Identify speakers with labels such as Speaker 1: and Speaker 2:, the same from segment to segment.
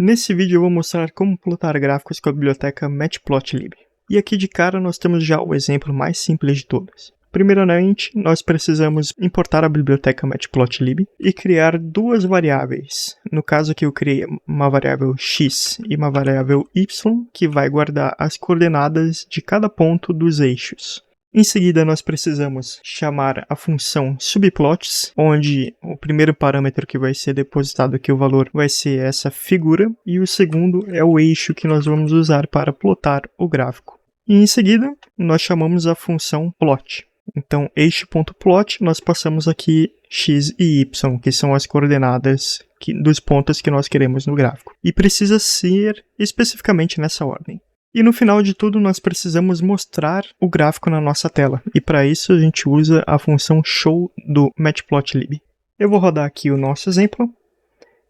Speaker 1: Nesse vídeo eu vou mostrar como plotar gráficos com a biblioteca Matplotlib. E aqui de cara nós temos já o exemplo mais simples de todos. Primeiramente, nós precisamos importar a biblioteca Matplotlib e criar duas variáveis. No caso aqui eu criei uma variável x e uma variável y, que vai guardar as coordenadas de cada ponto dos eixos. Em seguida, nós precisamos chamar a função subplots, onde o primeiro parâmetro que vai ser depositado aqui, o valor, vai ser essa figura, e o segundo é o eixo que nós vamos usar para plotar o gráfico. E em seguida, nós chamamos a função plot. Então, eixo.plot, nós passamos aqui x e y, que são as coordenadas dos pontos que nós queremos no gráfico. E precisa ser especificamente nessa ordem. E no final de tudo, nós precisamos mostrar o gráfico na nossa tela. E para isso, a gente usa a função show do Matplotlib. Eu vou rodar aqui o nosso exemplo.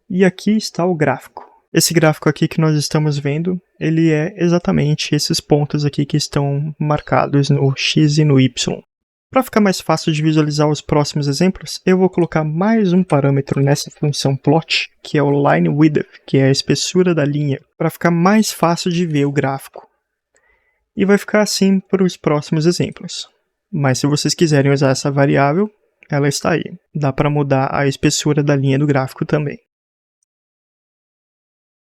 Speaker 1: E aqui está o gráfico. Esse gráfico aqui que nós estamos vendo, ele é exatamente esses pontos aqui que estão marcados no X e no Y. Para ficar mais fácil de visualizar os próximos exemplos, eu vou colocar mais um parâmetro nessa função plot, que é o line width, que é a espessura da linha, para ficar mais fácil de ver o gráfico. E vai ficar assim para os próximos exemplos. Mas se vocês quiserem usar essa variável, ela está aí. Dá para mudar a espessura da linha do gráfico também.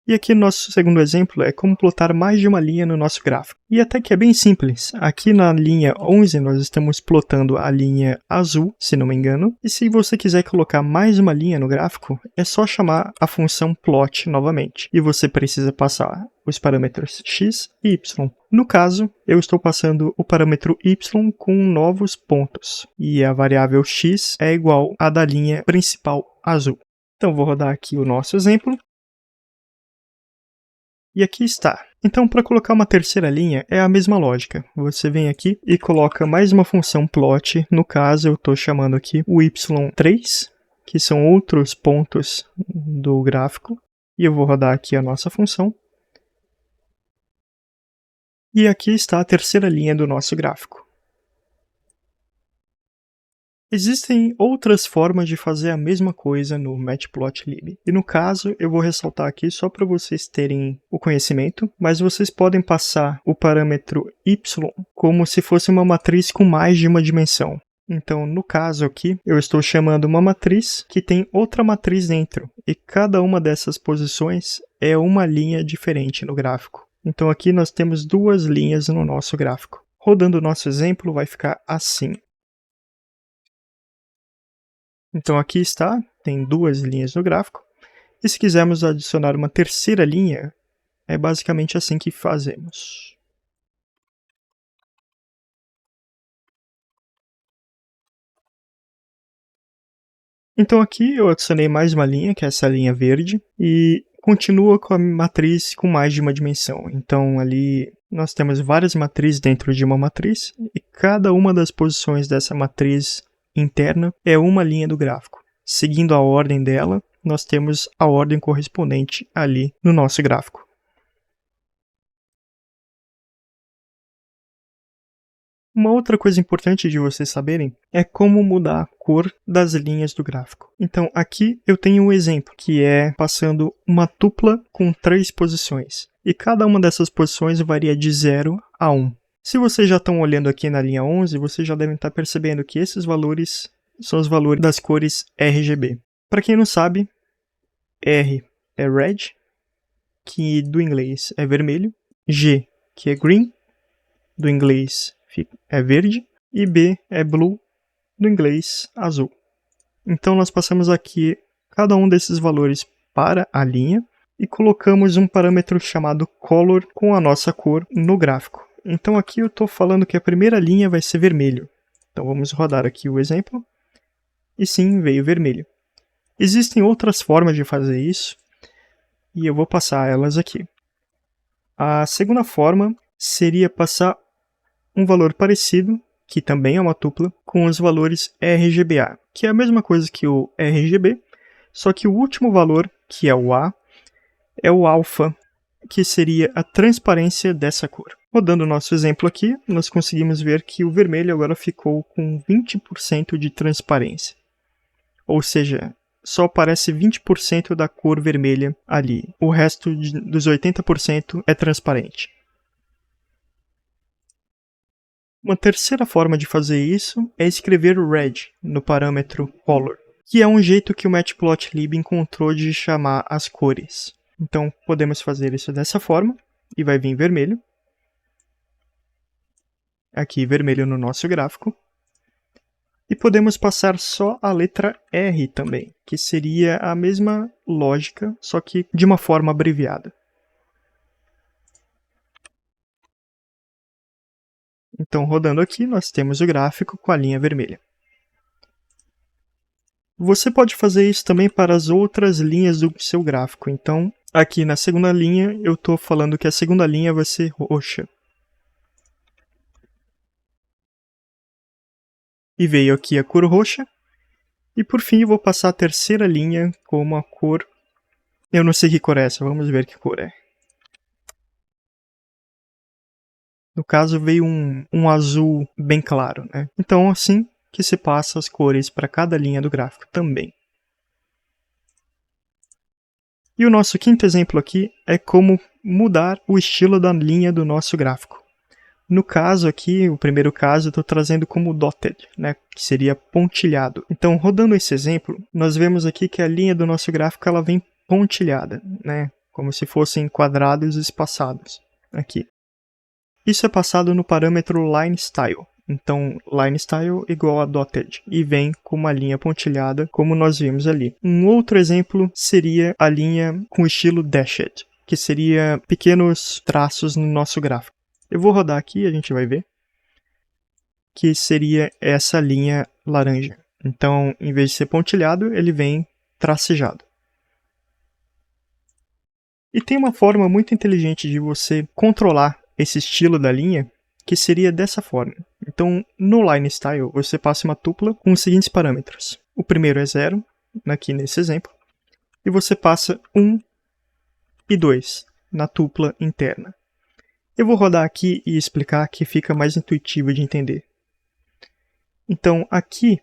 Speaker 1: E aqui nosso segundo exemplo é como plotar mais de uma linha no nosso gráfico. E até que é bem simples. Aqui na linha 11 nós estamos plotando a linha azul, se não me engano. E se você quiser colocar mais uma linha no gráfico, é só chamar a função plot novamente. E você precisa passar os parâmetros x e y. No caso, eu estou passando o parâmetro y com novos pontos. E a variável x é igual à da linha principal azul. Então vou rodar aqui o nosso exemplo. E aqui está. Então, para colocar uma terceira linha, é a mesma lógica. Você vem aqui e coloca mais uma função plot. No caso, eu estou chamando aqui o y3, que são outros pontos do gráfico. E eu vou rodar aqui a nossa função. E aqui está a terceira linha do nosso gráfico. Existem outras formas de fazer a mesma coisa no Matplotlib. E no caso, eu vou ressaltar aqui só para vocês terem o conhecimento, mas vocês podem passar o parâmetro y como se fosse uma matriz com mais de uma dimensão. Então, no caso aqui, eu estou chamando uma matriz que tem outra matriz dentro. E cada uma dessas posições é uma linha diferente no gráfico. Então aqui nós temos duas linhas no nosso gráfico. Rodando o nosso exemplo, vai ficar assim. Então aqui está, tem duas linhas no gráfico. E se quisermos adicionar uma terceira linha, é basicamente assim que fazemos. Então aqui eu adicionei mais uma linha, que é essa linha verde, e continua com a matriz com mais de uma dimensão. Então ali nós temos várias matrizes dentro de uma matriz, e cada uma das posições dessa matriz interna é uma linha do gráfico. Seguindo a ordem dela, nós temos a ordem correspondente ali no nosso gráfico. Uma outra coisa importante de vocês saberem é como mudar a cor das linhas do gráfico. Então aqui eu tenho um exemplo, que é passando uma tupla com 3 posições. E cada uma dessas posições varia de 0 a 1. Se vocês já estão olhando aqui na linha 11, vocês já devem estar percebendo que esses valores são os valores das cores RGB. Para quem não sabe, R é red, que do inglês é vermelho, G, que é green, do inglês é verde, e B é blue, do inglês azul. Então nós passamos aqui cada um desses valores para a linha e colocamos um parâmetro chamado color com a nossa cor no gráfico. Então aqui eu estou falando que a primeira linha vai ser vermelho. Então vamos rodar aqui o exemplo. E sim, veio vermelho. Existem outras formas de fazer isso, e eu vou passar elas aqui. A segunda forma seria passar um valor parecido, que também é uma tupla, com os valores RGBA, que é a mesma coisa que o RGB, só que o último valor, que é o A, é o alfa, que seria a transparência dessa cor. Rodando o nosso exemplo aqui, nós conseguimos ver que o vermelho agora ficou com 20% de transparência. Ou seja, só aparece 20% da cor vermelha ali. O resto dos 80% é transparente. Uma terceira forma de fazer isso é escrever red no parâmetro color, que é um jeito que o Matplotlib encontrou de chamar as cores. Então podemos fazer isso dessa forma, e vai vir vermelho. Aqui vermelho no nosso gráfico. E podemos passar só a letra R também, que seria a mesma lógica, só que de uma forma abreviada. Então, rodando aqui, nós temos o gráfico com a linha vermelha. Você pode fazer isso também para as outras linhas do seu gráfico. Então, aqui na segunda linha, eu estou falando que a segunda linha vai ser roxa. E veio aqui a cor roxa. E por fim, eu vou passar a terceira linha com uma cor... Eu não sei que cor é essa, vamos ver que cor é. No caso, veio um azul bem claro, né? Então, assim que se passa as cores para cada linha do gráfico também. E o nosso quinto exemplo aqui é como mudar o estilo da linha do nosso gráfico. No caso aqui, o primeiro caso, eu estou trazendo como dotted, né? Que seria pontilhado. Então, rodando esse exemplo, nós vemos aqui que a linha do nosso gráfico ela vem pontilhada, né? Como se fossem quadrados espaçados aqui. Isso é passado no parâmetro lineStyle. Então, lineStyle igual a dotted e vem com uma linha pontilhada, como nós vimos ali. Um outro exemplo seria a linha com estilo dashed, que seria pequenos traços no nosso gráfico. Eu vou rodar aqui e a gente vai ver que seria essa linha laranja. Então, em vez de ser pontilhado, ele vem tracejado. E tem uma forma muito inteligente de você controlar esse estilo da linha, que seria dessa forma. Então, no lineStyle, você passa uma tupla com os seguintes parâmetros. O primeiro é 0, aqui nesse exemplo, e você passa 1 e 2 na tupla interna. Eu vou rodar aqui e explicar que fica mais intuitivo de entender. Então, aqui,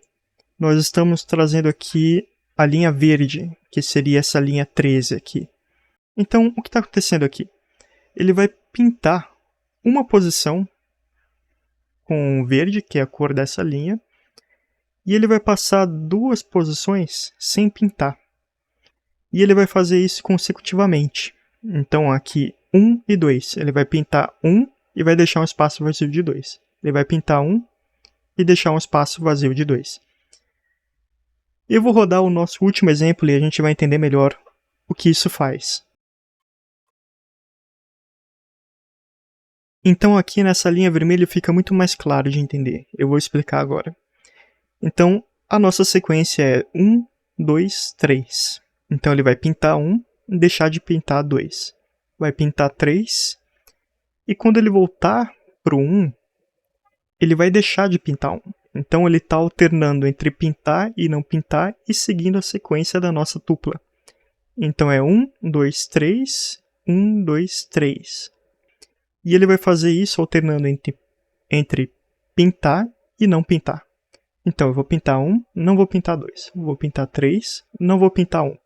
Speaker 1: nós estamos trazendo aqui a linha verde, que seria essa linha 13 aqui. Então, o que está acontecendo aqui? Ele vai pintar uma posição com verde, que é a cor dessa linha, e ele vai passar duas posições sem pintar. E ele vai fazer isso consecutivamente. Então aqui 1 e 2, ele vai pintar 1 e vai deixar um espaço vazio de 2. Ele vai pintar 1 e deixar um espaço vazio de 2. Eu vou rodar o nosso último exemplo e a gente vai entender melhor o que isso faz. Então aqui nessa linha vermelha fica muito mais claro de entender. Eu vou explicar agora. Então a nossa sequência é 1, 2, 3. Então ele vai pintar 1 e deixar de pintar 2. Vai pintar 3. E quando ele voltar para o 1, ele vai deixar de pintar 1. Então ele está alternando entre pintar e não pintar e seguindo a sequência da nossa tupla. Então é 1, 2, 3, 1, 2, 3. E ele vai fazer isso alternando entre pintar e não pintar. Então eu vou pintar 1, não vou pintar 2. Vou pintar 3, não vou pintar 1.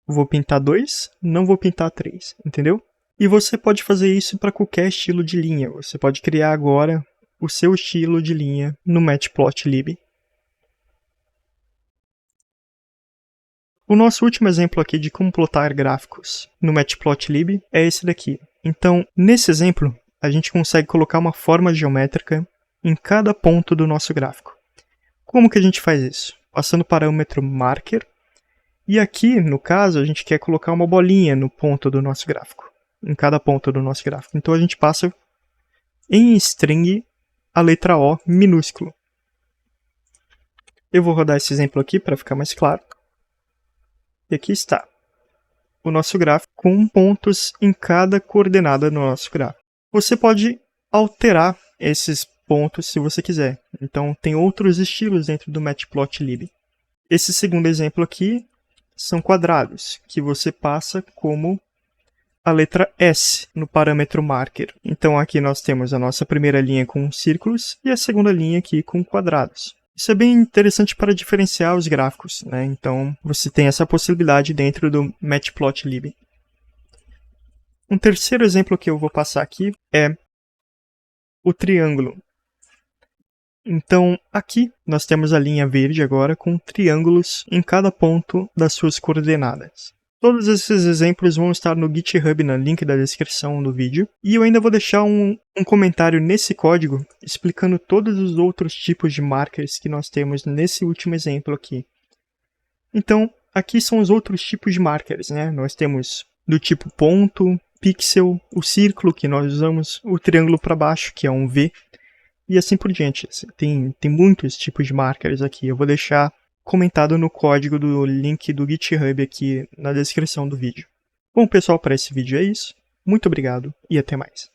Speaker 1: Vou pintar 2, não vou pintar 3. Entendeu? E você pode fazer isso para qualquer estilo de linha. Você pode criar agora o seu estilo de linha no Matplotlib. O nosso último exemplo aqui de como plotar gráficos no Matplotlib é esse daqui. Então, nesse exemplo, a gente consegue colocar uma forma geométrica em cada ponto do nosso gráfico. Como que a gente faz isso? Passando o parâmetro marker, e aqui, no caso, a gente quer colocar uma bolinha no ponto do nosso gráfico, em cada ponto do nosso gráfico. Então a gente passa em string a letra O minúsculo. Eu vou rodar esse exemplo aqui para ficar mais claro. E aqui está o nosso gráfico com pontos em cada coordenada do nosso gráfico. Você pode alterar esses pontos se você quiser. Então tem outros estilos dentro do Matplotlib. Esse segundo exemplo aqui são quadrados, que você passa como a letra S no parâmetro marker. Então aqui nós temos a nossa primeira linha com círculos e a segunda linha aqui com quadrados. Isso é bem interessante para diferenciar os gráficos, né? Então você tem essa possibilidade dentro do Matplotlib. Um terceiro exemplo que eu vou passar aqui é o triângulo. Então aqui nós temos a linha verde agora com triângulos em cada ponto das suas coordenadas. Todos esses exemplos vão estar no GitHub, no link da descrição do vídeo. E eu ainda vou deixar um comentário nesse código explicando todos os outros tipos de markers que nós temos nesse último exemplo aqui. Então, aqui são os outros tipos de markers, né? Nós temos do tipo ponto, pixel, o círculo que nós usamos, o triângulo para baixo, que é um V, e assim por diante. Tem muitos tipos de markers aqui. Eu vou deixar comentado no código do link do GitHub aqui na descrição do vídeo. Bom, pessoal, para esse vídeo é isso. Muito obrigado e até mais.